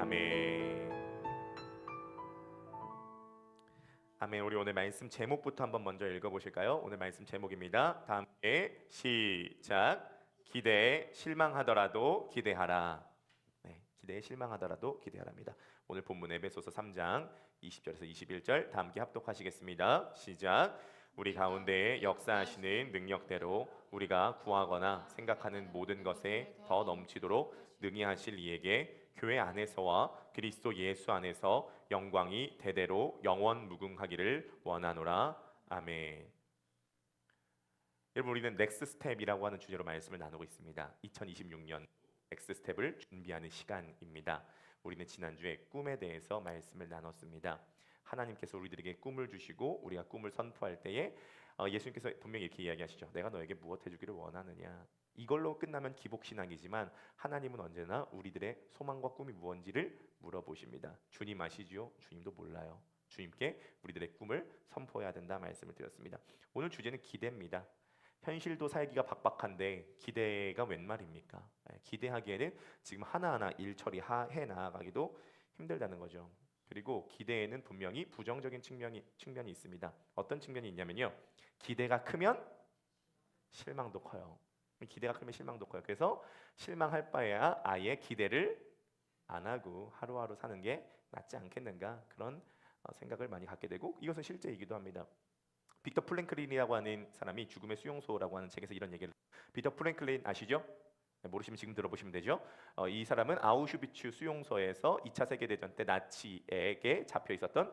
아멘. 아멘. 우리 오늘 말씀 제목부터 한번 먼저 읽어보실까요? 오늘 말씀 제목입니다. 다 함께 시작. 기대에 실망하더라도 기대하라. 네, 기대에 실망하더라도 기대하랍니다. 오늘 본문 에베소서 3장 20절에서 21절 다 함께 합독하시겠습니다. 시작. 우리 가운데 역사하시는 능력대로 우리가 구하거나 생각하는 모든 것에 더 넘치도록 능히 하실 이에게 교회 안에서와 그리스도 예수 안에서 영광이 대대로 영원 무궁하기를 원하노라. 아멘. 여러분, 우리는 넥스 스텝이라고 하는 주제로 말씀을 나누고 있습니다. 2026년 넥스 스텝을 준비하는 시간입니다. 우리는 지난주에 꿈에 대해서 말씀을 나눴습니다. 하나님께서 우리들에게 꿈을 주시고 우리가 꿈을 선포할 때에 예수님께서 분명히 이렇게 이야기하시죠. 내가 너에게 무엇 해주기를 원하느냐. 이걸로 끝나면 기복신앙이지만 하나님은 언제나 우리들의 소망과 꿈이 무엇인지를 물어보십니다. 주님 아시지요? 주님도 몰라요. 주님께 우리들의 꿈을 선포해야 된다 말씀을 드렸습니다. 오늘 주제는 기대입니다. 현실도 살기가 박박한데 기대가 웬 말입니까? 기대하기에는 지금 하나하나 일 처리해 나아가기도 힘들다는 거죠. 그리고 기대에는 분명히 부정적인 측면이 있습니다. 어떤 측면이 있냐면요. 기대가 크면 실망도 커요. 기대가 크면 실망도 커요. 그래서 실망할 바에야 아예 기대를 안 하고 하루하루 사는 게 낫지 않겠는가, 그런 생각을 많이 갖게 되고, 이것은 실제이기도 합니다. 빅터 프랭클린이라고 하는 사람이 죽음의 수용소라고 하는 책에서 이런 얘기를, 빅터 프랭클린 아시죠? 모르시면 지금 들어보시면 되죠. 이 사람은 아우슈비츠 수용소에서 2차 세계대전 때 나치에게 잡혀 있었던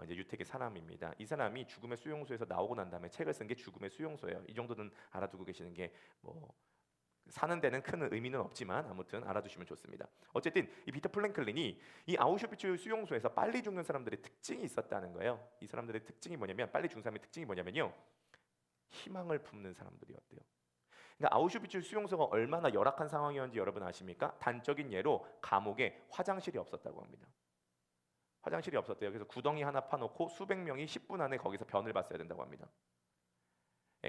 이제 유택의 사람입니다. 이 사람이 죽음의 수용소에서 나오고 난 다음에 책을 쓴 게 죽음의 수용소예요. 이 정도는 알아두고 계시는 게 뭐 사는 데는 큰 의미는 없지만 아무튼 알아두시면 좋습니다. 어쨌든 이 비터 프랭클린이 이 아우슈비츠 수용소에서 빨리 죽는 사람들의 특징이 있었다는 거예요. 이 사람들의 특징이 뭐냐면, 빨리 죽는 사람의 특징이 뭐냐면요, 희망을 품는 사람들이었대요. 그러니까 아우슈비츠 수용소가 얼마나 열악한 상황이었는지 여러분 아십니까? 단적인 예로 감옥에 화장실이 없었다고 합니다. 화장실이 없었대요. 그래서 구덩이 하나 파놓고 수백 명이 10분 안에 거기서 변을 봤어야 된다고 합니다.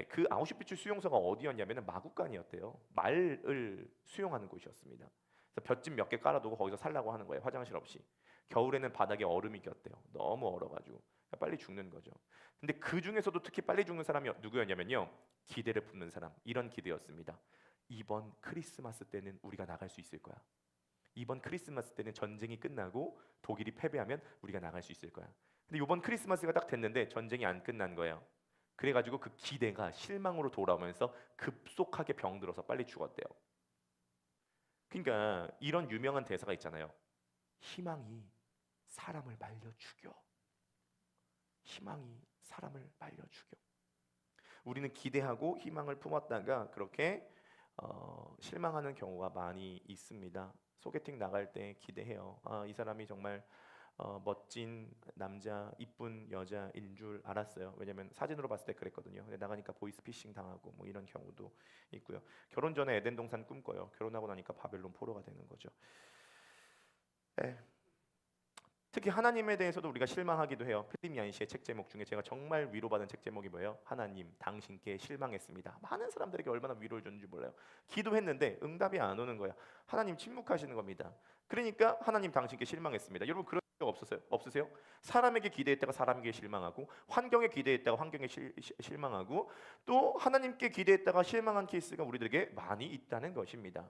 그 아우슈비츠 수용소가 어디였냐면 마구간이었대요. 말을 수용하는 곳이었습니다. 그래서 볏짚 몇 개 깔아두고 거기서 살라고 하는 거예요. 화장실 없이. 겨울에는 바닥에 얼음이 꼈대요. 너무 얼어가지고 빨리 죽는 거죠. 근데 그 중에서도 특히 빨리 죽는 사람이 누구였냐면요, 기대를 품는 사람. 이런 기대였습니다. 이번 크리스마스 때는 우리가 나갈 수 있을 거야. 이번 크리스마스 때는 전쟁이 끝나고 독일이 패배하면 우리가 나갈 수 있을 거야. 근데 이번 크리스마스가 딱 됐는데 전쟁이 안 끝난 거예요. 그래가지고 그 기대가 실망으로 돌아오면서 급속하게 병들어서 빨리 죽었대요. 그러니까 이런 유명한 대사가 있잖아요. 희망이 사람을 말려 죽여. 희망이 사람을 말려 죽여. 우리는 기대하고 희망을 품었다가 그렇게 실망하는 경우가 많이 있습니다. 소개팅 나갈 때 기대해요. 이 사람이 정말 멋진 남자, 이쁜 여자인 줄 알았어요. 왜냐면 사진으로 봤을 때 그랬거든요. 근데 나가니까 보이스피싱 당하고 뭐 이런 경우도 있고요. 결혼 전에 에덴 동산 꿈꿔요. 결혼하고 나니까 바벨론 포로가 되는 거죠. 네. 특히 하나님에 대해서도 우리가 실망하기도 해요. 필립 얀시의 책 제목 중에 제가 정말 위로받은 책 제목이 뭐예요? 하나님, 당신께 실망했습니다. 많은 사람들에게 얼마나 위로를 줬는지 몰라요. 기도했는데 응답이 안 오는 거야. 하나님 침묵하시는 겁니다. 그러니까 하나님, 당신께 실망했습니다. 여러분 그런 적 없으세요? 사람에게 기대했다가 사람에게 실망하고, 환경에 기대했다가 환경에 실망하고, 또 하나님께 기대했다가 실망한 케이스가 우리들에게 많이 있다는 것입니다.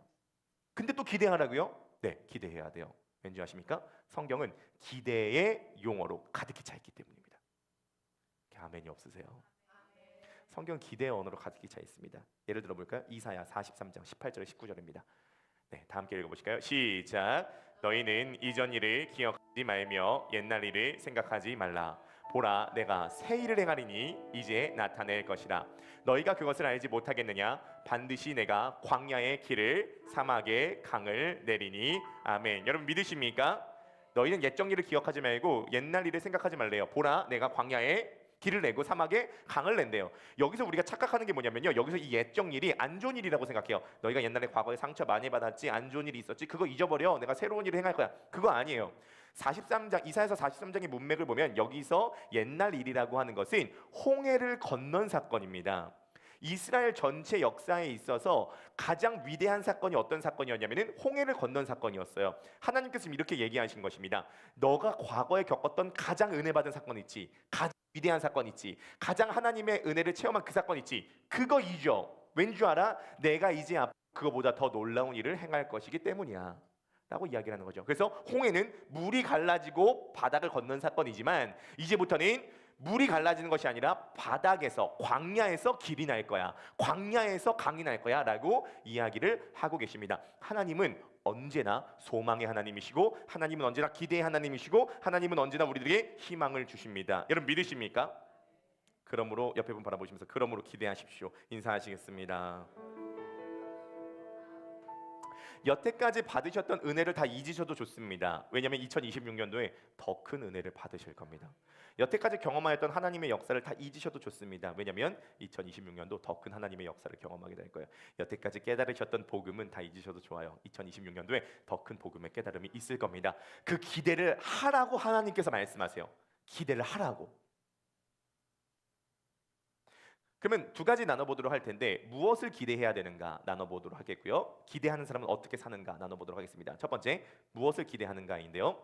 근데 또 기대하라고요? 네, 기대해야 돼요. 왠지 아십니까? 성경은 기대의 용어로 가득히 차 있기 때문입니다. 아멘이 없으세요? 성경 기대의 언어로 가득히 차 있습니다. 예를 들어 볼까요? 이사야 43장 18절 19절입니다. 네, 다 함께 읽어보실까요? 시작. 너희는 이전 일을 기억하지 말며 옛날 일을 생각하지 말라. 보라, 내가 새 일을 행하리니 이제 나타낼 것이라. 너희가 그것을 알지 못하겠느냐? 반드시 내가 광야의 길을 사막의 강을 내리니. 아멘. 여러분 믿으십니까? 너희는 옛적 일을 기억하지 말고 옛날 일을 생각하지 말래요. 보라, 내가 광야의 길을 내고 사막에 강을 낸대요. 여기서 우리가 착각하는 게 뭐냐면요, 여기서 이 옛적 일이 안 좋은 일이라고 생각해요. 너희가 옛날에 과거에 상처 많이 받았지, 안 좋은 일이 있었지, 그거 잊어버려. 내가 새로운 일을 행할 거야. 그거 아니에요. 43장, 이사야서 43장의 문맥을 보면 여기서 옛날 일이라고 하는 것은 홍해를 건넌 사건입니다. 이스라엘 전체 역사에 있어서 가장 위대한 사건이 어떤 사건이었냐면은 홍해를 건넌 사건이었어요. 하나님께서 이렇게 얘기하신 것입니다. 너가 과거에 겪었던 가장 은혜 받은 사건 있지, 가장 위대한 사건 있지, 가장 하나님의 은혜를 체험한 그 사건 있지, 그거 잊어. 왠 줄 알아? 내가 이제 앞 그거보다 더 놀라운 일을 행할 것이기 때문이야 라고 이야기를 하는 거죠. 그래서 홍해는 물이 갈라지고 바닥을 건넌 사건이지만 이제부터는 물이 갈라지는 것이 아니라 바닥에서, 광야에서 길이 날 거야, 광야에서 강이 날 거야 라고 이야기를 하고 계십니다. 하나님은 언제나 소망의 하나님이시고, 하나님은 언제나 기대의 하나님이시고, 하나님은 언제나 우리들에게 희망을 주십니다. 여러분 믿으십니까? 그러므로 옆에 분 바라보시면서 그러므로 기대하십시오 인사하시겠습니다. 여태까지 받으셨던 은혜를 다 잊으셔도 좋습니다. 왜냐하면 2026년도에 더 큰 은혜를 받으실 겁니다. 여태까지 경험하였던 하나님의 역사를 다 잊으셔도 좋습니다. 왜냐하면 2026년도 더 큰 하나님의 역사를 경험하게 될 거예요. 여태까지 깨달으셨던 복음은 다 잊으셔도 좋아요. 2026년도에 더 큰 복음의 깨달음이 있을 겁니다. 그 기대를 하라고 하나님께서 말씀하세요. 기대를 하라고. 그러면 두 가지 나눠보도록 할 텐데 무엇을 기대해야 되는가 나눠보도록 하겠고요. 기대하는 사람은 어떻게 사는가 나눠보도록 하겠습니다. 첫 번째, 무엇을 기대하는가인데요.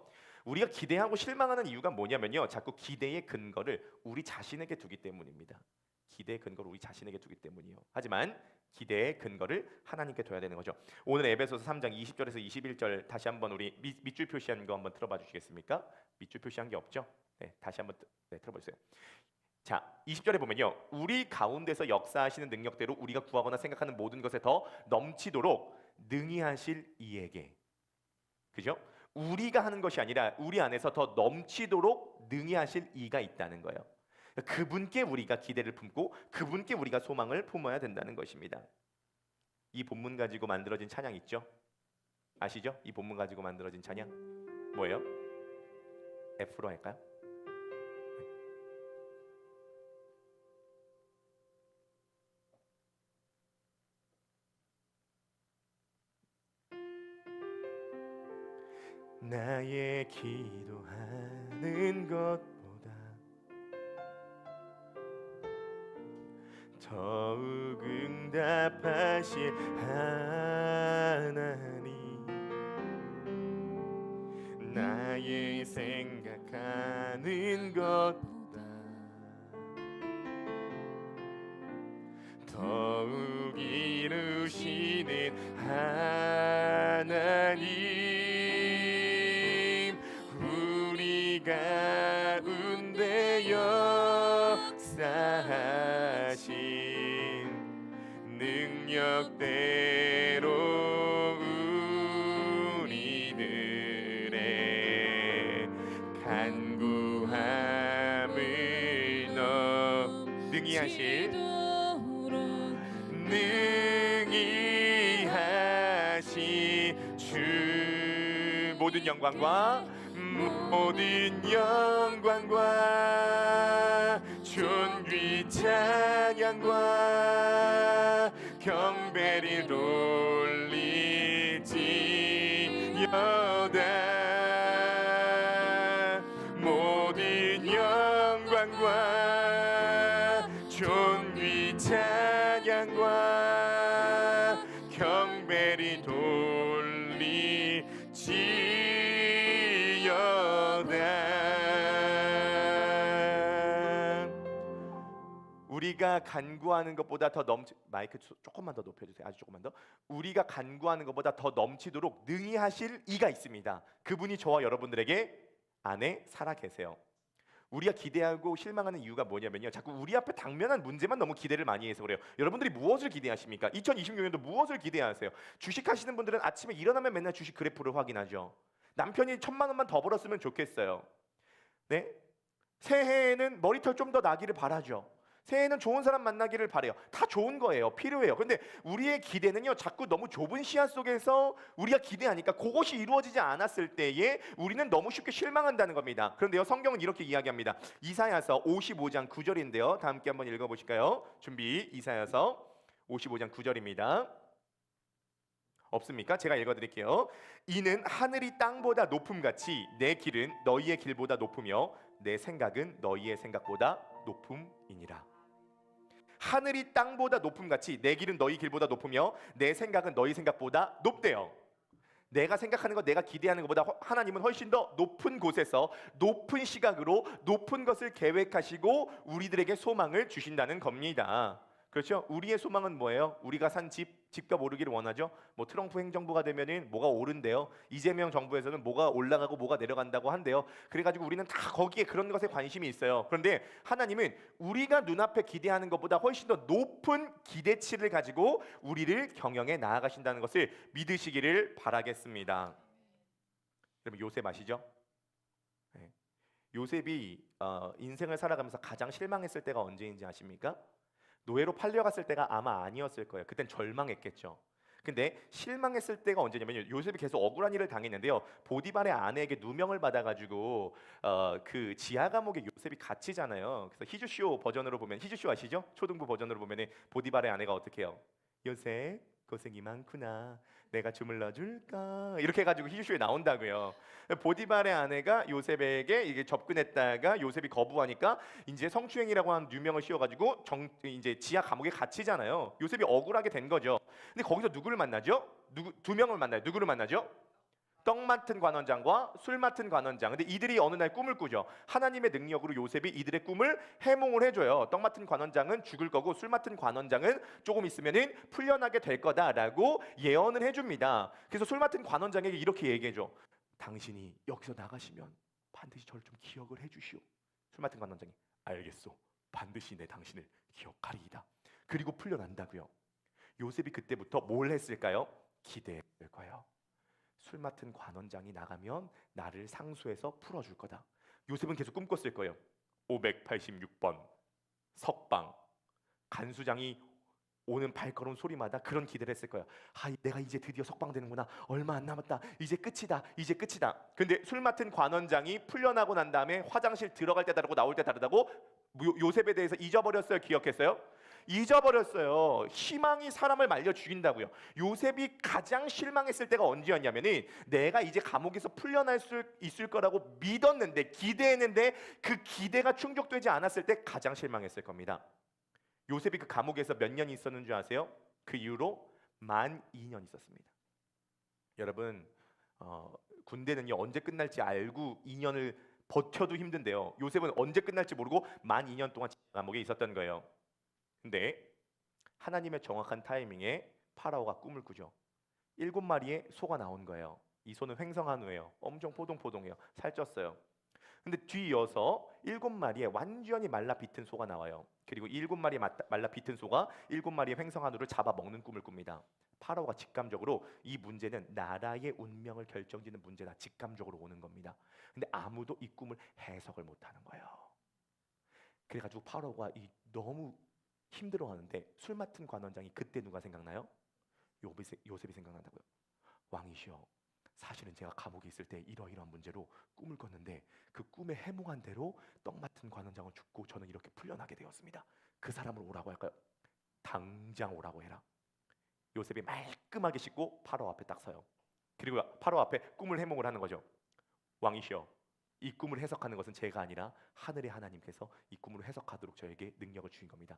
우리가 기대하고 실망하는 이유가 뭐냐면요, 자꾸 기대의 근거를 우리 자신에게 두기 때문입니다. 기대의 근거를 우리 자신에게 두기 때문이요. 하지만 기대의 근거를 하나님께 둬야 되는 거죠. 오늘 에베소서 3장 20절에서 21절 다시 한번 우리 밑줄 표시한 거 한번 틀어봐 주시겠습니까? 밑줄 표시한 게 없죠? 네, 다시 한번 틀어봐 주세요. 자, 20절에 보면요, 우리 가운데서 역사하시는 능력대로 우리가 구하거나 생각하는 모든 것에 더 넘치도록 능히 하실 이에게, 그죠? 우리가 하는 것이 아니라 우리 안에서 더 넘치도록 능히 하실 이가 있다는 거예요. 그분께 우리가 기대를 품고 그분께 우리가 소망을 품어야 된다는 것입니다. 이 본문 가지고 만들어진 찬양 있죠? 아시죠? 이 본문 가지고 만들어진 찬양 뭐예요? F로 할까요? 나의 기도하는 것보다 더욱 응답하실 하나님, 나의 생각하는 것보다 더욱 이루시는 하나님, 가운데 역사하신 능력대로 우리들의 간구함을 능히 하실 주 모든 영광과 존귀 찬양과 경배를 돌리지어다. 모든 영광과 존귀 찬양과 경배를 우리가 간구하는 것보다 더 마이크 조금만 더 높여주세요. 아주 조금만 더. 우리가 간구하는 것보다 더 넘치도록 능히 하실 이가 있습니다. 그분이 저와 여러분들에게 안에 살아 계세요. 우리가 기대하고 실망하는 이유가 뭐냐면요, 자꾸 우리 앞에 당면한 문제만 너무 기대를 많이 해서 그래요. 여러분들이 무엇을 기대하십니까? 2026년도 무엇을 기대하세요? 주식하시는 분들은 아침에 일어나면 맨날 주식 그래프를 확인하죠. 남편이 1,000만 원만 더 벌었으면 좋겠어요. 네? 새해에는 머리털 좀 더 나기를 바라죠. 새해에는 좋은 사람 만나기를 바래요. 다 좋은 거예요. 필요해요. 그런데 우리의 기대는요, 자꾸 너무 좁은 시야 속에서 우리가 기대하니까 그것이 이루어지지 않았을 때에 우리는 너무 쉽게 실망한다는 겁니다. 그런데요, 성경은 이렇게 이야기합니다. 이사야서 55장 9절인데요. 다 함께 한번 읽어보실까요? 준비. 이사야서 55장 9절입니다. 없습니까? 제가 읽어드릴게요. 이는 하늘이 땅보다 높음같이 내 길은 너희의 길보다 높으며 내 생각은 너희의 생각보다 높음이니라. 하늘이 땅보다 높음 같이 내 길은 너희 길보다 높으며 내 생각은 너희 생각보다 높대요. 내가 생각하는 것, 내가 기대하는 것보다 하나님은 훨씬 더 높은 곳에서 높은 시각으로 높은 것을 계획하시고 우리들에게 소망을 주신다는 겁니다. 그렇죠? 우리의 소망은 뭐예요? 우리가 산 집값 오르기를 원하죠. 뭐 트럼프 행정부가 되면은 뭐가 오른대요. 이재명 정부에서는 뭐가 올라가고 뭐가 내려간다고 한대요. 그래가지고 우리는 다 거기에 그런 것에 관심이 있어요. 그런데 하나님은 우리가 눈앞에 기대하는 것보다 훨씬 더 높은 기대치를 가지고 우리를 경영에 나아가신다는 것을 믿으시기를 바라겠습니다. 여러분 요셉 아시죠? 네. 요셉이 인생을 살아가면서 가장 실망했을 때가 언제인지 아십니까? 노예로 팔려갔을 때가 아마 아니었을 거예요. 그땐 절망했겠죠. 근데 실망했을 때가 언제냐면요. 요셉이 계속 억울한 일을 당했는데요. 보디발의 아내에게 누명을 받아가지고 그 지하 감옥에 요셉이 갇히잖아요. 그래서 히즈쇼 버전으로 보면 히즈쇼 아시죠? 초등부 버전으로 보면은 보디발의 아내가 어떻게 해요? 요셉 고생이 많구나. 내가 주물러 줄까? 이렇게 해가지고 히즈쇼에 나온다고요. 보디발의 아내가 요셉에게 이게 접근했다가 요셉이 거부하니까 이제 성추행이라고 하는 누명을 씌워가지고 이제 지하 감옥에 갇히잖아요. 요셉이 억울하게 된 거죠. 근데 거기서 누구를 만나죠? 두 명을 만나요. 누구를 만나죠? 떡 맡은 관원장과 술 맡은 관원장. 근데 이들이 어느 날 꿈을 꾸죠. 하나님의 능력으로 요셉이 이들의 꿈을 해몽을 해줘요. 떡 맡은 관원장은 죽을 거고 술 맡은 관원장은 조금 있으면은 풀려나게 될 거다라고 예언을 해줍니다. 그래서 술 맡은 관원장에게 이렇게 얘기해줘. 당신이 여기서 나가시면 반드시 저를 좀 기억을 해주시오. 술 맡은 관원장이 알겠소. 반드시 내 당신을 기억하리이다. 그리고 풀려난다고요. 요셉이 그때부터 뭘 했을까요? 기대했을 거예요. 술 맡은 관원장이 나가면 나를 상수해서 풀어줄 거다. 요셉은 계속 꿈꿨을 거예요. 586번 석방. 간수장이 오는 발걸음 소리마다 그런 기대를 했을 거예요. 내가 이제 드디어 석방되는구나. 얼마 안 남았다. 이제 끝이다. 이제 끝이다. 근데 술 맡은 관원장이 풀려나고 난 다음에 화장실 들어갈 때 다르고 나올 때 다르다고 요셉에 대해서 잊어버렸어요? 기억했어요? 잊어버렸어요. 희망이 사람을 말려 죽인다고요. 요셉이 가장 실망했을 때가 언제였냐면은 내가 이제 감옥에서 풀려날 수 있을 거라고 믿었는데 기대했는데 그 기대가 충족되지 않았을 때 가장 실망했을 겁니다. 요셉이 그 감옥에서 몇 년 있었는 줄 아세요? 그 이후로 만 2년 있었습니다. 여러분 군대는요 언제 끝날지 알고 2년을 버텨도 힘든데요. 요셉은 언제 끝날지 모르고 만 2년 동안 감옥에 있었던 거예요. 근데 하나님의 정확한 타이밍에 파라오가 꿈을 꾸죠. 7마리의 소가 나온 거예요. 이 소는 횡성한 후예요. 엄청 포동포동해요. 살쪘어요. 근데 뒤이어서 7마리의 완전히 말라 비튼 소가 나와요. 그리고 7마리 말라 비튼 소가 7마리의 횡성한 후를 잡아 먹는 꿈을 꿉니다. 파라오가 직감적으로 이 문제는 나라의 운명을 결정짓는 문제다. 직감적으로 오는 겁니다. 근데 아무도 이 꿈을 해석을 못하는 거예요. 그래가지고 파라오가 너무 힘들어하는데 술 맡은 관원장이 그때 누가 생각나요? 요셉이 생각난다고요. 왕이시여, 사실은 제가 감옥에 있을 때 이러이러한 문제로 꿈을 꿨는데 그 꿈에 해몽한 대로 떡 맡은 관원장은 죽고 저는 이렇게 풀려나게 되었습니다. 그 사람을 오라고 할까요? 당장 오라고 해라. 요셉이 말끔하게 씻고 파라오 앞에 딱 서요. 그리고 파라오 앞에 꿈을 해몽을 하는 거죠. 왕이시여, 이 꿈을 해석하는 것은 제가 아니라 하늘의 하나님께서 이 꿈을 해석하도록 저에게 능력을 주신 겁니다.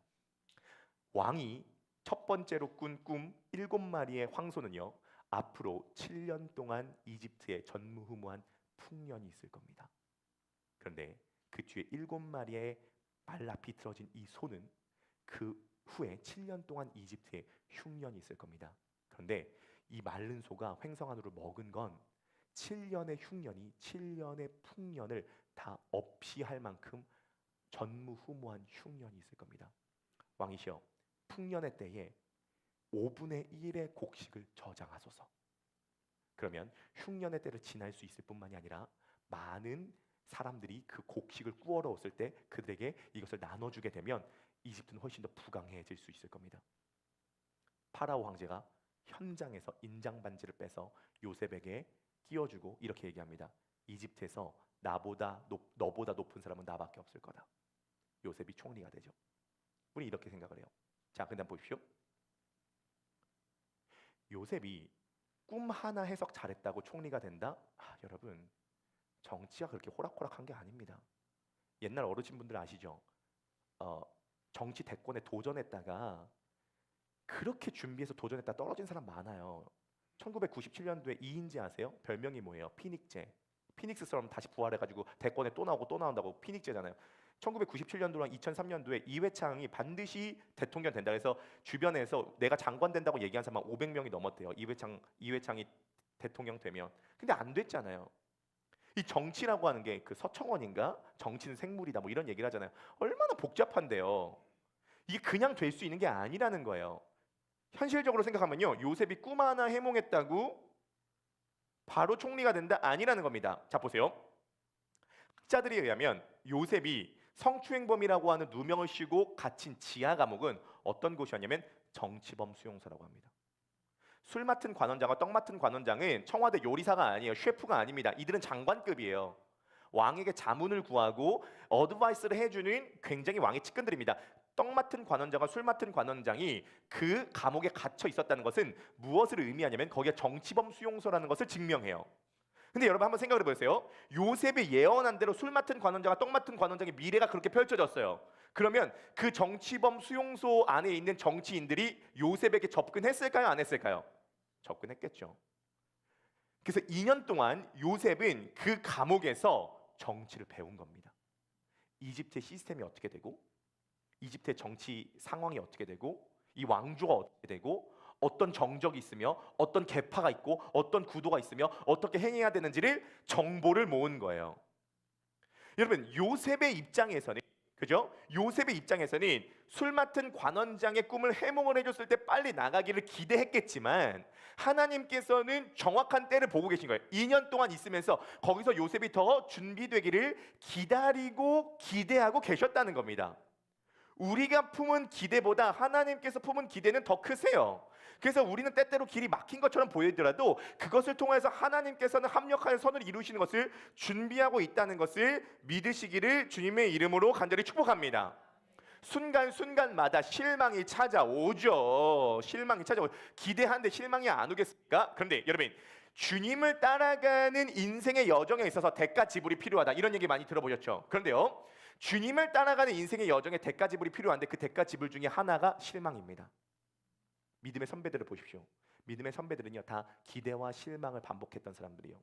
왕이 첫 번째로 꾼 꿈 7마리의 황소는요 앞으로 7년 동안 이집트에 전무후무한 풍년이 있을 겁니다. 그런데 그 뒤에 7마리의 말라 비틀어진 이 소는 그 후에 7년 동안 이집트에 흉년이 있을 겁니다. 그런데 이 마른 소가 횡성한우를 먹은 건 7년의 흉년이 7년의 풍년을 다 없이 할 만큼 전무후무한 흉년이 있을 겁니다. 왕이시여, 풍년의 때에 5분의 1의 곡식을 저장하소서. 그러면 흉년의 때를 지날 수 있을 뿐만이 아니라 많은 사람들이 그 곡식을 구하러 왔을 때 그들에게 이것을 나눠주게 되면 이집트는 훨씬 더 부강해질 수 있을 겁니다. 파라오 황제가 현장에서 인장 반지를 빼서 요셉에게 끼워주고 이렇게 얘기합니다. 이집트에서 너보다 높은 사람은 나밖에 없을 거다. 요셉이 총리가 되죠. 우리 이렇게 생각을 해요. 자, 그다음 보십시오. 요셉이 꿈 하나 해석 잘했다고 총리가 된다? 여러분, 정치가 그렇게 호락호락한 게 아닙니다. 옛날 어르신분들 아시죠? 정치 대권에 도전했다가 그렇게 준비해서 도전했다 떨어진 사람 많아요. 1997년도에 이인재 아세요? 별명이 뭐예요? 피닉제. 피닉스처럼 다시 부활해가지고 대권에 또 나오고 또 나온다고 피닉제잖아요. 1997년도랑 2003년도에 이회창이 반드시 대통령 된다 해서 주변에서 내가 장관 된다고 얘기한 사람 500명이 넘었대요. 이회창이 대통령 되면. 근데 안 됐잖아요. 이 정치라고 하는 게 그 서청원인가? 정치는 생물이다 뭐 이런 얘기를 하잖아요. 얼마나 복잡한데요. 이게 그냥 될 수 있는 게 아니라는 거예요. 현실적으로 생각하면요. 요셉이 꿈 하나 해몽했다고 바로 총리가 된다? 아니라는 겁니다. 자 보세요. 학자들에 의하면 요셉이 성추행범이라고 하는 누명을 씌고 갇힌 지하 감옥은 어떤 곳이었냐면 정치범 수용소라고 합니다. 술 맡은 관원장과 떡 맡은 관원장은 청와대 요리사가 아니에요. 셰프가 아닙니다. 이들은 장관급이에요. 왕에게 자문을 구하고 어드바이스를 해주는 굉장히 왕의 측근들입니다. 떡 맡은 관원장과 술 맡은 관원장이 그 감옥에 갇혀 있었다는 것은 무엇을 의미하냐면 거기가 정치범 수용소라는 것을 증명해요. 근데 여러분 한번 생각을 해보세요. 요셉이 예언한 대로 술 맡은 관원장과 떡 맡은 관원장의 미래가 그렇게 펼쳐졌어요. 그러면 그 정치범 수용소 안에 있는 정치인들이 요셉에게 접근했을까요? 안 했을까요? 접근했겠죠. 그래서 2년 동안 요셉은 그 감옥에서 정치를 배운 겁니다. 이집트의 시스템이 어떻게 되고 이집트의 정치 상황이 어떻게 되고 이 왕조가 어떻게 되고 어떤 정적이 있으며 어떤 계파가 있고 어떤 구도가 있으며 어떻게 행해야 되는지를 정보를 모은 거예요. 여러분 요셉의 입장에서는 그죠? 요셉의 입장에서는 술 맡은 관원장의 꿈을 해몽을 해줬을 때 빨리 나가기를 기대했겠지만 하나님께서는 정확한 때를 보고 계신 거예요. 2년 동안 있으면서 거기서 요셉이 더 준비되기를 기다리고 기대하고 계셨다는 겁니다. 우리가 품은 기대보다 하나님께서 품은 기대는 더 크세요. 그래서 우리는 때때로 길이 막힌 것처럼 보이더라도 그것을 통해서 하나님께서는 합력하여 선을 이루시는 것을 준비하고 있다는 것을 믿으시기를 주님의 이름으로 간절히 축복합니다. 순간순간마다 실망이 찾아오죠. 실망이 찾아오죠. 기대하는데 실망이 안 오겠습니까? 그런데 여러분 주님을 따라가는 인생의 여정에 있어서 대가 지불이 필요하다 이런 얘기 많이 들어보셨죠? 그런데요 주님을 따라가는 인생의 여정에 대가 지불이 필요한데 그 대가 지불 중에 하나가 실망입니다. 믿음의 선배들을 보십시오. 믿음의 선배들은요 다 기대와 실망을 반복했던 사람들이요.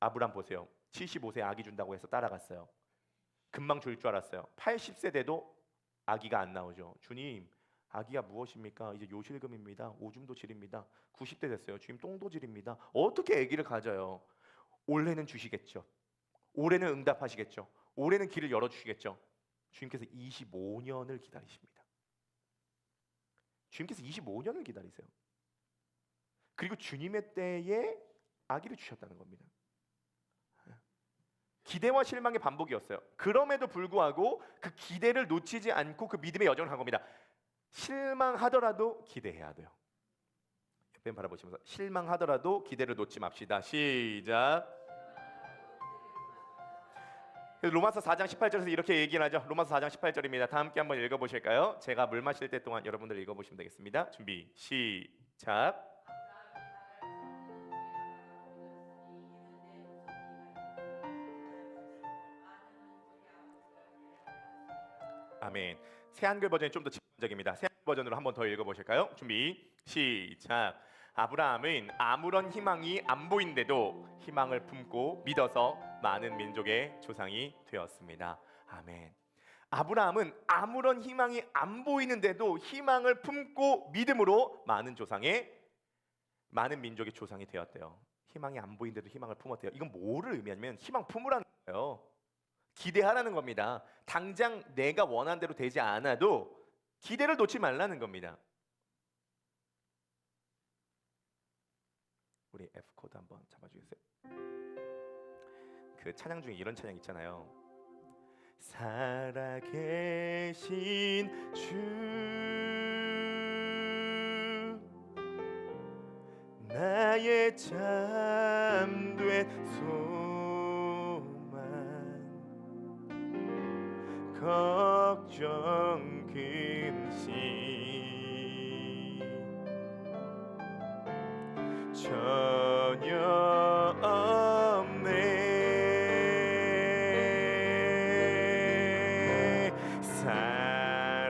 아브람 보세요. 75세 아기 준다고 해서 따라갔어요. 금방 줄 줄 알았어요. 80세 돼도 아기가 안 나오죠. 주님 아기가 무엇입니까? 이제 요실금입니다. 오줌도 지립니다. 90대 됐어요. 주님 똥도 지립니다. 어떻게 아기를 가져요? 올해는 주시겠죠. 올해는 응답하시겠죠. 올해는 길을 열어주시겠죠. 주님께서 25년을 기다리십니다. 주님께서 25년을 기다리세요. 그리고 주님의 때에 아기를 주셨다는 겁니다. 기대와 실망의 반복이었어요. 그럼에도 불구하고 그 기대를 놓치지 않고 그 믿음의 여정을 한 겁니다. 실망하더라도 기대해야 돼요. 옆에 바라보시면서 실망하더라도 기대를 놓지 맙시다. 시작. 로마서 4장 18절에서 이렇게 얘기를 하죠. 로마서 4장 18절입니다. 다 함께 한번 읽어보실까요? 제가 물 마실 때 동안 여러분들 읽어보시면 되겠습니다. 준비 시작. 아멘. 새한글 버전이 좀 더 직관적입니다. 새한글 버전으로 한번 더 읽어보실까요? 준비 시작. 아브라함은 아무런 희망이 안 보인데도 희망을 품고 믿어서 많은 민족의 조상이 되었습니다. 아멘. 아브라함은 아무런 희망이 안 보이는데도 희망을 품고 믿음으로 많은 민족의 조상이 되었대요. 희망이 안 보이는데도 희망을 품었대요. 이건 뭐를 의미하냐면 희망 품으라는 거예요. 기대하라는 겁니다. 당장 내가 원하는 대로 되지 않아도 기대를 놓지 말라는 겁니다. 우리 F 코드 한번 잡아주겠어요? 그 찬양 중에 이런 찬양 있잖아요. 살아계신 주 나의 참된 소망 걱정 근심 전혀 없네. 살아계신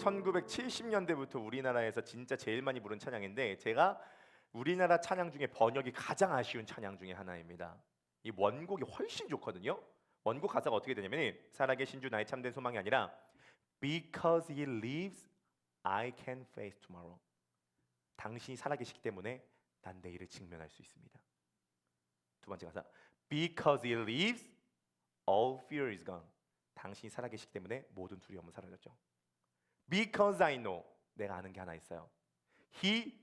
1970년대부터 우리나라에서 진짜 제일 많이 부른 찬양인데 제가 우리나라 찬양 중에 번역이 가장 아쉬운 찬양 중에 하나입니다. 이 원곡이 훨씬 좋거든요. 원곡 가사가 어떻게 되냐면 살아계신 주 나의 참된 소망이 아니라 Because he lives, I can face tomorrow. 당신이 살아계시기 때문에 난 내일을 직면할 수 있습니다. 두 번째 가사 Because he lives, all fear is gone. 당신이 살아계시기 때문에 모든 두려움은 사라졌죠. Because I know, 내가 아는 게 하나 있어요. He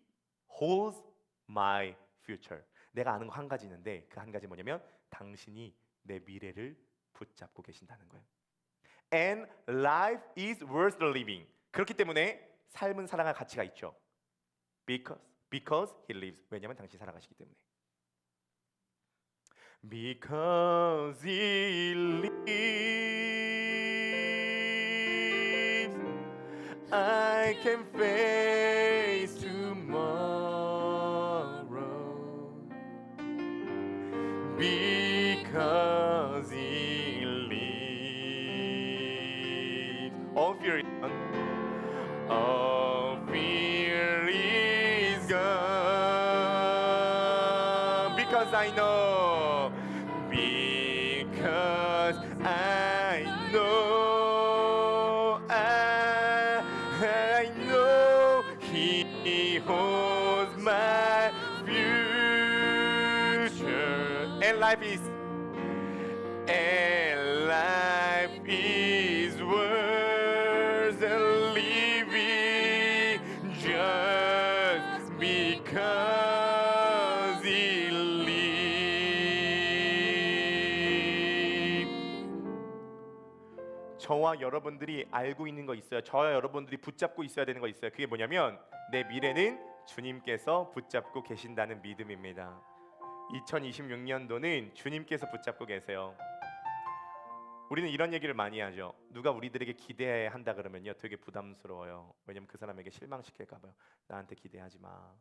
holds my future. 내가 아는 거 한 가지 있는데 그 한 가지 뭐냐면 당신이 내 미래를 붙잡고 계신다는 거예요. And life is worth living. 그렇기 때문에 삶은 살아갈 가치가 있죠. Because he lives. 왜냐하면 당신이 살아가시기 때문에. Because he lives, I can face tomorrow. Because he lives, all fear is gone. All fear is gone. Because I know. Because I know. I know He holds my future. And life is worth living just because He lives. 저와 여러분들이 알고 있는 거 있어요. 저와 여러분들이 붙잡고 있어야 되는 거 있어요. 그게 뭐냐면 내 미래는 주님께서 붙잡고 계신다는 믿음입니다. 2026년도는 주님께서 붙잡고 계세요. 우리는 이런 얘기를 많이 하죠. 누가 우리들에게 기대한다 그러면요 되게 부담스러워요. 왜냐면 그 사람에게 실망시킬까 봐요. 나한테 기대하지 마.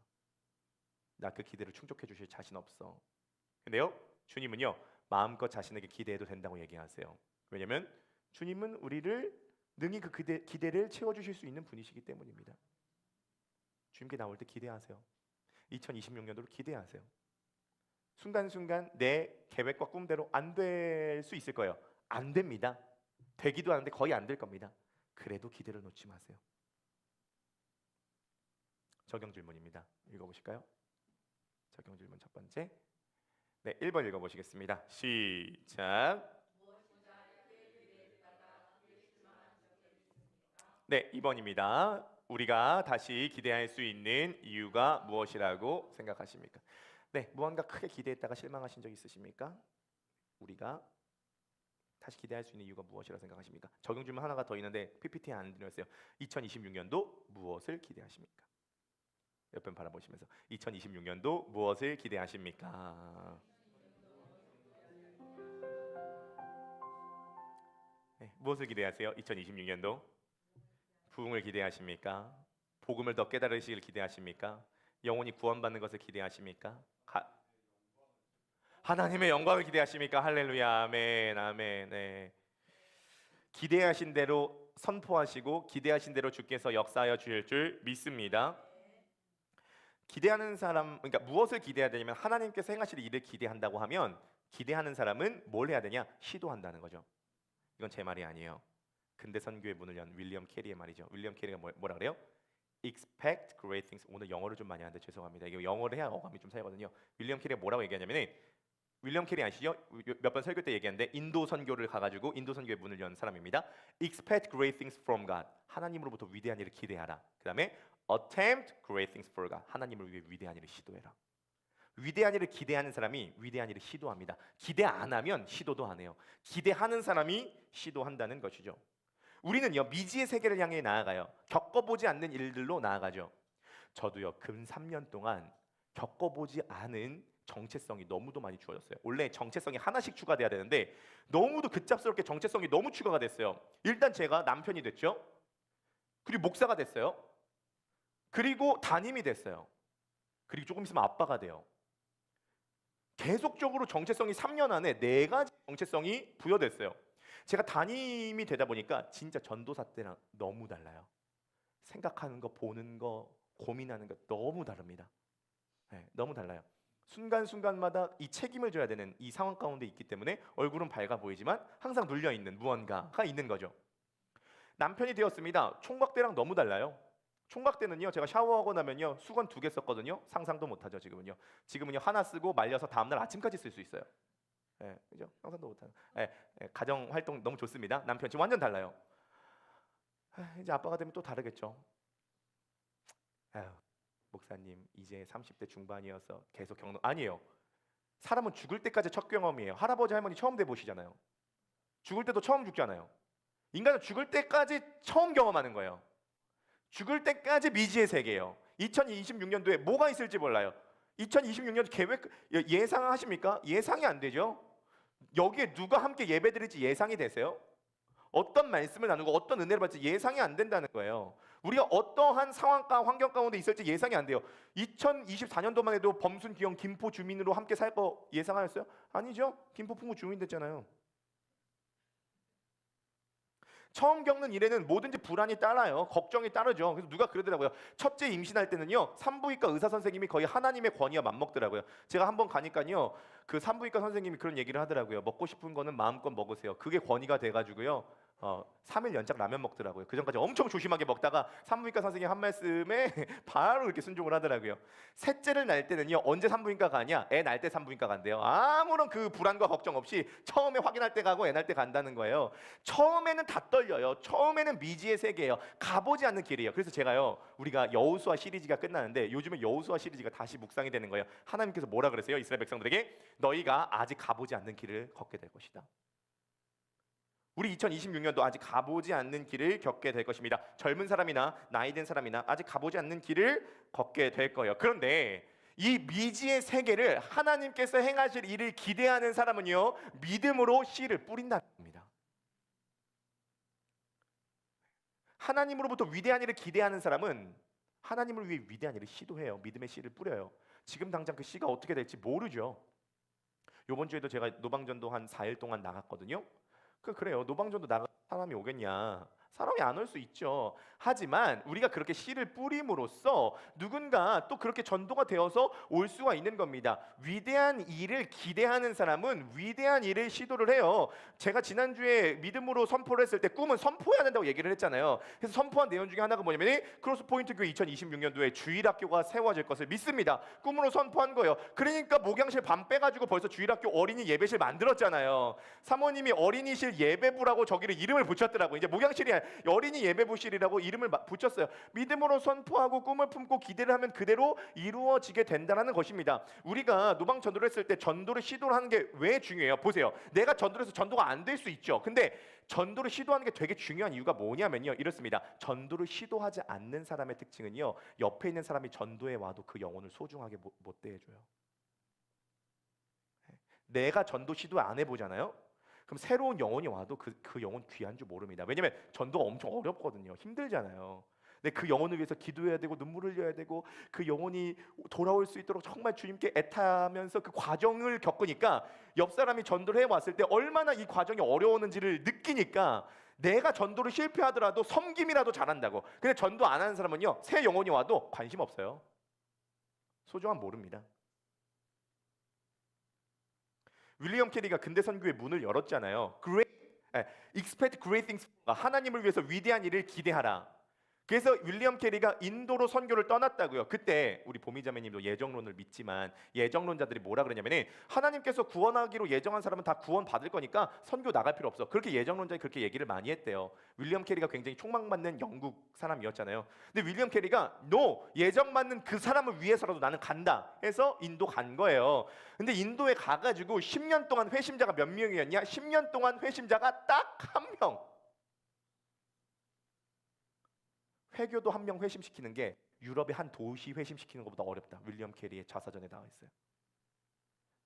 나 그 기대를 충족해 주실 자신 없어. 근데요 주님은요 마음껏 자신에게 기대해도 된다고 얘기하세요. 왜냐면 주님은 우리를 능히 그 기대를 채워주실 수 있는 분이시기 때문입니다. 주님께 나올 때 기대하세요. 2026년도를 기대하세요. 순간순간 내 계획과 꿈대로 안 될 수 있을 거예요. 안 됩니다. 되기도 하는데 거의 안 될 겁니다. 그래도 기대를 놓지 마세요. 적용 질문입니다. 읽어보실까요? 적용 질문 첫 번째. 네, 1번 읽어보시겠습니다. 시작. 네, 2번입니다. 우리가 다시 기대할 수 있는 이유가 무엇이라고 생각하십니까? 네, 무언가 크게 기대했다가 실망하신 적 있으십니까? 우리가 다시 기대할 수 있는 이유가 무엇이라고 생각하십니까? 적용 질문 하나가 더 있는데 PPT에 안 드렸어요. 2026년도 무엇을 기대하십니까? 옆에 바라보시면서 2026년도 무엇을 기대하십니까? 네, 무엇을 기대하세요? 2026년도 부흥을 기대하십니까? 복음을 더 깨달으시길 기대하십니까? 영혼이 구원받는 것을 기대하십니까? 하나님의 영광을 기대하십니까? 할렐루야, 아멘, 아멘. 네. 기대하신 대로 선포하시고 기대하신 대로 주께서 역사하여 주실 줄 믿습니다. 기대하는 사람, 그러니까 무엇을 기대해야 되냐면 하나님께서 행하실 일을 기대한다고 하면 기대하는 사람은 뭘 해야 되냐? 시도한다는 거죠. 이건 제 말이 아니에요. 근대 선교의 문을 연 윌리엄 캐리의 말이죠. 윌리엄 캐리가 뭐라 그래요? Expect great things. 오늘 영어를 좀 많이 하는데 죄송합니다. 이게 영어를 해야 어감이 좀 살거든요. 윌리엄 캐리가 뭐라고 얘기하냐면 윌리엄 캐리 아시죠? 몇 번 설교 때 얘기했는데 인도 선교를 가가지고 인도 선교의 문을 연 사람입니다. Expect great things from God. 하나님으로부터 위대한 일을 기대하라. 그 다음에 Attempt great things for God. 하나님을 위해 위대한 일을 시도해라. 위대한 일을 기대하는 사람이 위대한 일을 시도합니다. 기대 안 하면 시도도 안 해요. 기대하는 사람이 시도한다는 것이죠. 우리는요 미지의 세계를 향해 나아가요. 겪어보지 않는 일들로 나아가죠. 저도요 근 3년 동안 겪어보지 않은 정체성이 너무도 많이 주어졌어요. 원래 정체성이 하나씩 추가돼야 되는데 너무도 급작스럽게 정체성이 너무 추가가 됐어요. 일단 제가 남편이 됐죠. 그리고 목사가 됐어요. 그리고 담임이 됐어요. 그리고 조금 있으면 아빠가 돼요. 계속적으로 정체성이 3년 안에 4가지 정체성이 부여됐어요. 제가 담임이 되다 보니까 진짜 전도사 때랑 너무 달라요. 생각하는 거, 보는 거, 고민하는 거 너무 다릅니다. 네, 너무 달라요. 순간순간마다 이 책임을 져야 되는 이 상황 가운데 있기 때문에 얼굴은 밝아 보이지만 항상 눌려 있는 무언가가 있는 거죠. 남편이 되었습니다. 총각대랑 너무 달라요. 총각대는요, 제가 샤워하고 나면요 수건 2개 썼거든요. 상상도 못하죠. 지금은요 하나 쓰고 말려서 다음날 아침까지 쓸 수 있어요. 예, 그죠? 상상도 못하는. 예, 가정 활동 너무 좋습니다. 남편 지금 완전 달라요. 이제 아빠가 되면 또 다르겠죠. 아유, 목사님 이제 30대 중반이어서 계속 경험 아니에요. 사람은 죽을 때까지 첫 경험이에요. 할아버지 할머니 처음 돼 보시잖아요. 죽을 때도 처음 죽잖아요. 인간은 죽을 때까지 처음 경험하는 거예요. 죽을 때까지 미지의 세계예요. 2026년도에 뭐가 있을지 몰라요. 2026년 계획 예상하십니까? 예상이 안 되죠. 여기에 누가 함께 예배드릴지 예상이 되세요? 어떤 말씀을 나누고 어떤 은혜를 받을지 예상이 안 된다는 거예요. 우리가 어떠한 상황과 환경 가운데 있을지 예상이 안 돼요. 2024년도만 해도 범순, 기영, 김포 주민으로 함께 살 거 예상하였어요? 아니죠. 김포 풍구 주민 됐잖아요. 처음 겪는 일에는 뭐든지 불안이 따라요. 걱정이 따르죠. 그래서 누가 그러더라고요. 첫째 임신할 때는요, 산부인과 의사 선생님이 거의 하나님의 권위와 맞먹더라고요. 제가 한번 가니까요, 그 산부인과 선생님이 그런 얘기를 하더라고요. 먹고 싶은 거는 마음껏 먹으세요. 그게 권위가 돼가지고요. 3일 연작 라면 먹더라고요. 그 전까지 엄청 조심하게 먹다가 산부인과 선생님 한 말씀에 바로 이렇게 순종을 하더라고요. 셋째를 낳을 때는요, 언제 산부인과 가냐? 애 낳을 때 산부인과 간대요. 아무런 그 불안과 걱정 없이 처음에 확인할 때 가고 애 낳을 때 간다는 거예요. 처음에는 다 떨려요. 처음에는 미지의 세계예요. 가보지 않는 길이에요. 그래서 제가요, 우리가 여호수아 시리즈가 끝나는데 요즘에 여호수아 시리즈가 다시 묵상이 되는 거예요. 하나님께서 뭐라 그러세요? 이스라엘 백성들에게 너희가 아직 가보지 않는 길을 걷게 될 것이다. 우리 2026년도 아직 가보지 않는 길을 겪게 될 것입니다. 젊은 사람이나 나이 든 사람이나 아직 가보지 않는 길을 걷게 될 거예요. 그런데 이 미지의 세계를 하나님께서 행하실 일을 기대하는 사람은요, 믿음으로 씨를 뿌린다는 겁니다. 하나님으로부터 위대한 일을 기대하는 사람은 하나님을 위해 위대한 일을 시도해요. 믿음의 씨를 뿌려요. 지금 당장 그 씨가 어떻게 될지 모르죠. 이번 주에도 제가 노방전도 한 4일 동안 나갔거든요. 그래요. 노방전도 나가 사람이 오겠냐? 사람이 안 올 수 있죠. 하지만 우리가 그렇게 씨를 뿌림으로써 누군가 또 그렇게 전도가 되어서 올 수가 있는 겁니다. 위대한 일을 기대하는 사람은 위대한 일을 시도를 해요. 제가 지난주에 믿음으로 선포를 했을 때 꿈은 선포해야 된다고 얘기를 했잖아요. 그래서 선포한 내용 중에 하나가 뭐냐면 크로스포인트 교회 2026년도에 주일학교가 세워질 것을 믿습니다. 꿈으로 선포한 거예요. 그러니까 목양실 반 빼가지고 벌써 주일학교 어린이 예배실 만들었잖아요. 사모님이 어린이실 예배부라고 저기를 이름을 붙였더라고요. 이제 목양실이 어린이 예배부실이라고 이름을 붙였어요. 믿음으로 선포하고 꿈을 품고 기대를 하면 그대로 이루어지게 된다는 것입니다. 우리가 노방 전도를 했을 때 전도를 시도를 하는 게 왜 중요해요? 보세요. 내가 전도를 해서 전도가 안 될 수 있죠. 근데 전도를 시도하는 게 되게 중요한 이유가 뭐냐면요, 이렇습니다. 전도를 시도하지 않는 사람의 특징은요, 옆에 있는 사람이 전도에 와도 그 영혼을 소중하게 못 대해줘요. 내가 전도 시도 안 해보잖아요. 그럼 새로운 영혼이 와도 그 영혼 귀한 줄 모릅니다. 왜냐면 전도가 엄청 어렵거든요. 힘들잖아요. 근데 그 영혼을 위해서 기도해야 되고 눈물을 흘려야 되고 그 영혼이 돌아올 수 있도록 정말 주님께 애타면서 그 과정을 겪으니까 옆 사람이 전도를 해왔을 때 얼마나 이 과정이 어려웠는지를 느끼니까 내가 전도를 실패하더라도 섬김이라도 잘한다고. 근데 전도 안 하는 사람은요, 새 영혼이 와도 관심 없어요. 소중함 모릅니다. 윌리엄 캐리가 근대 선교의 문을 열었잖아요. Expect great things. 하나님을 위해서 위대한 일을 기대하라. 그래서 윌리엄 캐리가 인도로 선교를 떠났다고요. 그때 우리 보미자매님도 예정론을 믿지만 예정론자들이 뭐라 그러냐면은 하나님께서 구원하기로 예정한 사람은 다 구원 받을 거니까 선교 나갈 필요 없어. 그렇게 예정론자들이 그렇게 얘기를 많이 했대요. 윌리엄 캐리가 굉장히 촉망받는 영국 사람이었잖아요. 근데 윌리엄 캐리가 예정받는 그 사람을 위해서라도 나는 간다 해서 인도 간 거예요. 근데 인도에 가가지고 10년 동안 회심자가 몇 명이었냐? 10년 동안 회심자가 딱 한 명. 회교도 한 명 회심시키는 게 유럽의 한 도시 회심시키는 것보다 어렵다. 윌리엄 캐리의 자서전에 나와 있어요.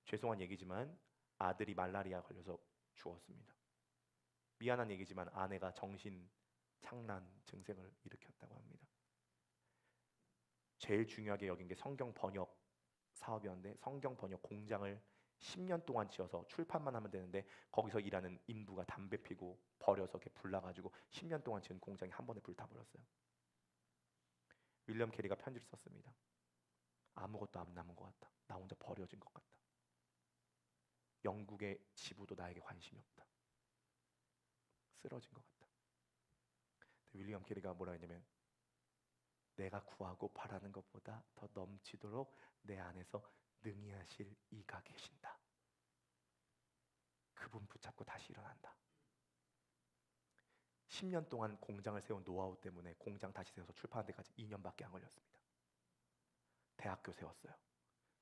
죄송한 얘기지만 아들이 말라리아 걸려서 죽었습니다. 미안한 얘기지만 아내가 정신 착란 증세를 일으켰다고 합니다. 제일 중요하게 여긴 게 성경 번역 사업이었는데 성경 번역 공장을 10년 동안 지어서 출판만 하면 되는데 거기서 일하는 인부가 담배 피고 버려서 이렇게 불나가지고 10년 동안 지은 공장이 한 번에 불타버렸어요. 윌리엄 캐리가 편지를 썼습니다. 아무것도 안 남은 것 같다. 나 혼자 버려진 것 같다. 영국의 지부도 나에게 관심이 없다. 쓰러진 것 같다. 윌리엄 캐리가 뭐라 했냐면, 내가 구하고 바라는 것보다 더 넘치도록 내 안에서 능히 하실 이가 계신다. 그분 붙잡고 다시 일어난다. 10년 동안 공장을 세운 노하우 때문에 공장 다시 세워서 출판한 데까지 2년밖에 안 걸렸습니다. 대학교 세웠어요.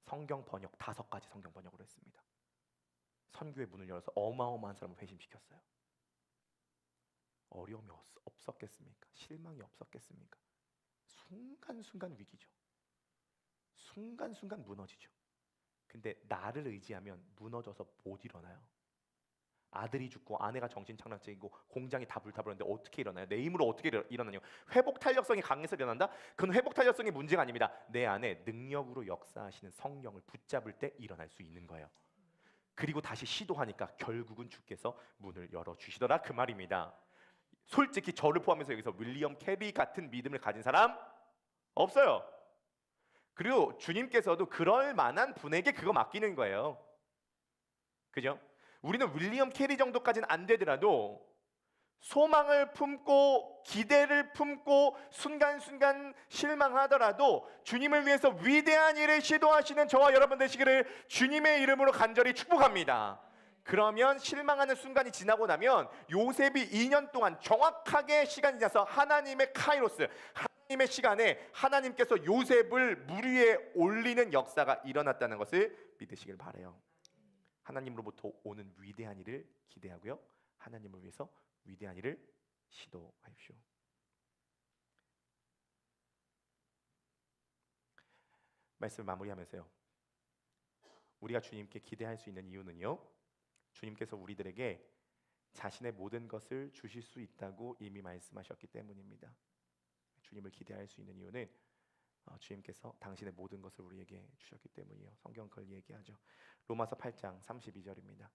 성경 번역 5가지 성경 번역으로 했습니다. 선교의 문을 열어서 어마어마한 사람을 회심시켰어요. 어려움이 없었겠습니까? 실망이 없었겠습니까? 순간순간 위기죠. 순간순간 무너지죠. 근데 나를 의지하면 무너져서 못 일어나요. 아들이 죽고 아내가 정신착락증이고 공장이 다 불타버렸는데 어떻게 일어나요? 내 힘으로 어떻게 일어나냐? 회복 탄력성이 강해서 일어난다? 그건 회복 탄력성이 문제가 아닙니다. 내 안에 능력으로 역사하시는 성령을 붙잡을 때 일어날 수 있는 거예요. 그리고 다시 시도하니까 결국은 주께서 문을 열어주시더라, 그 말입니다. 솔직히 저를 포함해서 여기서 윌리엄 캐리 같은 믿음을 가진 사람 없어요. 그리고 주님께서도 그럴 만한 분에게 그거 맡기는 거예요. 그죠? 우리는 윌리엄 캐리 정도까지는 안 되더라도 소망을 품고 기대를 품고 순간순간 실망하더라도 주님을 위해서 위대한 일을 시도하시는 저와 여러분 되시기를 주님의 이름으로 간절히 축복합니다. 그러면 실망하는 순간이 지나고 나면 요셉이 2년 동안 정확하게 시간이 지나서 하나님의 카이로스, 하나님의 시간에 하나님께서 요셉을 물 위에 올리는 역사가 일어났다는 것을 믿으시길 바라요. 하나님으로부터 오는 위대한 일을 기대하고요, 하나님을 위해서 위대한 일을 시도하십시오. 말씀을 마무리하면서요, 우리가 주님께 기대할 수 있는 이유는요, 주님께서 우리들에게 자신의 모든 것을 주실 수 있다고 이미 말씀하셨기 때문입니다. 주님을 기대할 수 있는 이유는 주님께서 당신의 모든 것을 우리에게 주셨기 때문이에요. 성경 그걸 얘기하죠. 로마서 8장 32절입니다.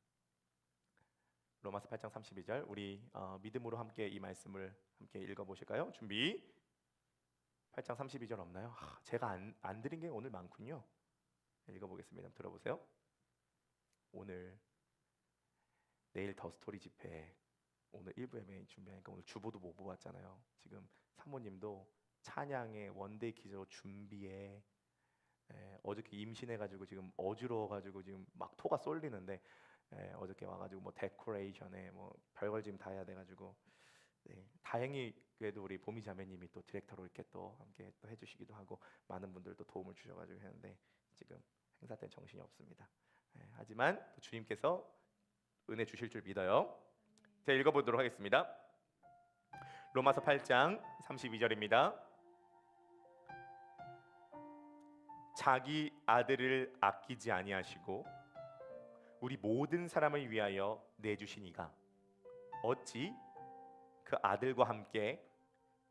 로마서 8장 32절, 우리 믿음으로 함께 이 말씀을 함께 읽어보실까요? 준비. 8장 32절 없나요? 제가 안 드린 게 오늘 많군요. 읽어보겠습니다. 들어보세요. 내일 더 스토리 집회, 오늘 1부 예배 준비하니까 오늘 주보도 못 보았잖아요. 지금 사모님도 찬양의 원데이 기zo 준비에 어저께 임신해가지고 지금 어지러워가지고 지금 막 토가 쏠리는데, 어저께 와가지고 뭐 데코레이션에 뭐 별걸 지금 다 해야 돼가지고, 다행히 그래도 우리 보미 자매님이 또 디렉터로 이렇게 또 함께 또 해주시기도 하고 많은 분들도 도움을 주셔가지고 했는데 지금 행사 때 정신이 없습니다. 하지만 또 주님께서 은혜 주실 줄 믿어요. 제가 읽어보도록 하겠습니다. 로마서 8장 32절입니다. 자기 아들을 아끼지 아니하시고 우리 모든 사람을 위하여 내주신 이가 어찌 그 아들과 함께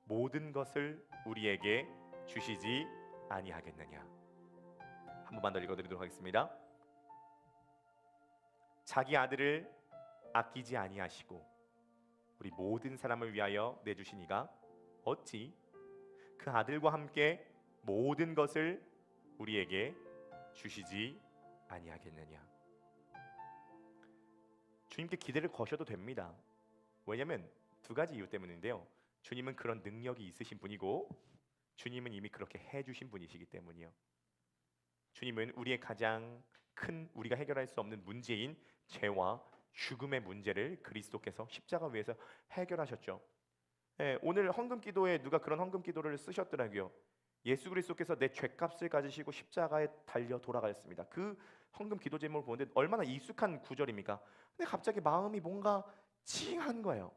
모든 것을 우리에게 주시지 아니하겠느냐. 한 번만 더 읽어드리도록 하겠습니다. 자기 아들을 아끼지 아니하시고 우리 모든 사람을 위하여 내주신 이가 어찌 그 아들과 함께 모든 것을 우리에게 주시지 아니하겠느냐. 주님께 기대를 거셔도 됩니다. 왜냐하면 2가지 이유 때문인데요. 주님은 그런 능력이 있으신 분이고 주님은 이미 그렇게 해주신 분이시기 때문이요. 주님은 우리의 가장 큰, 우리가 해결할 수 없는 문제인 죄와 죽음의 문제를 그리스도께서 십자가 위에서 해결하셨죠. 오늘 헌금기도에 누가 그런 헌금기도를 쓰셨더라고요. 예수 그리스도께서 내 죄값을 가지시고 십자가에 달려 돌아가셨습니다. 그 헌금 기도 제목을 보는데 얼마나 익숙한 구절입니까? 근데 갑자기 마음이 뭔가 찡한 거예요.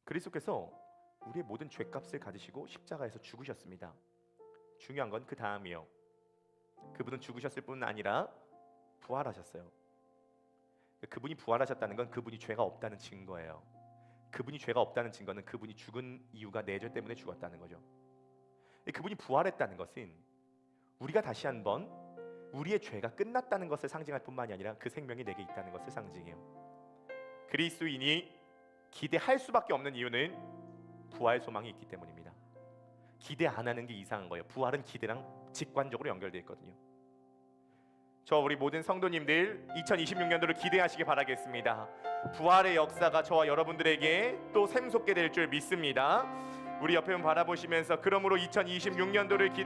그리스도께서 우리의 모든 죄값을 가지시고 십자가에서 죽으셨습니다. 중요한 건 그 다음이요. 그분은 죽으셨을 뿐 아니라 부활하셨어요. 그분이 부활하셨다는 건 그분이 죄가 없다는 증거예요. 그분이 죄가 없다는 증거는 그분이 죽은 이유가 내 죄 때문에 죽었다는 거죠. 그분이 부활했다는 것은 우리가 다시 한번 우리의 죄가 끝났다는 것을 상징할 뿐만이 아니라 그 생명이 내게 있다는 것을 상징해요. 그리스도인이 기대할 수밖에 없는 이유는 부활 소망이 있기 때문입니다. 기대 안 하는 게 이상한 거예요. 부활은 기대랑 직관적으로 연결되어 있거든요. 저 우리 모든 성도님들 2026년도를 기대하시기 바라겠습니다. 부활의 역사가 저와 여러분들에게 또 샘솟게 될 줄 믿습니다. 우리 옆에 분 바라보시면서 그러므로 2026년도를 기대